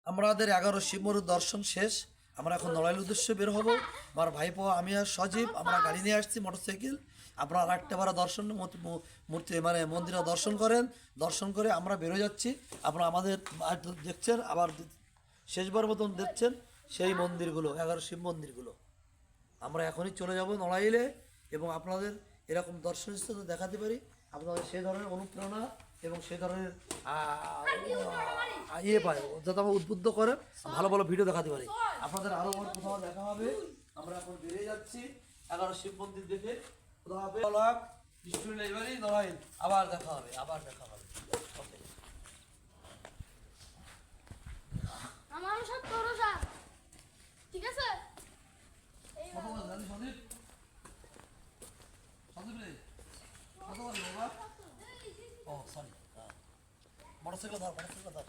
আমাদের 11 শিবমন্দির দর্শন শেষ। আমরা এখন নড়াইল উদ্দেশ্যে বের হব। আমার ভাইপো আমি আর সজীব আমরা গাড়ি নিয়ে আসছি মোটরসাইকেল। আপনারা আরেকটা বার দর্শন মূর্তি মানে মন্দিরে দর্শন করেন। দর্শন করে আমরা বেরো যাচ্ছি। আপনারা আমাদের দেখছেন আবার শেষবার মতন দেখছেন সেই মন্দিরগুলো 11 শিব মন্দিরগুলো। আমরা এখনই চলে যাব নড়াইলে এবং আপনাদের এরকম দর্শনীয় স্থান দেখাতে পারি। আপনাদের সেই ধরনের অনুপ্রেরণা এবং সেই ধরনের ইয়ে পায় যাতে আমরা উদ্বুদ্ধ করে ভালো ভালো ভিডিও দেখাতে পারি। আপনাদের আরও কোথাও দেখা হবে। আমরা এখন বেরিয়ে যাচ্ছি 11 শিব মন্দির দেখে। কোথাও হবে নড়াইল। আবার দেখা হবে, আবার দেখা হবে। ওকে। আমার সব তোর সব ঠিক আছে। কত বল জানি সন্দীপ? সন্দীপ রে কত বল বাবা? ও সরি, মোটরসাইকেল ধর, মোটরসাইকেল ধর।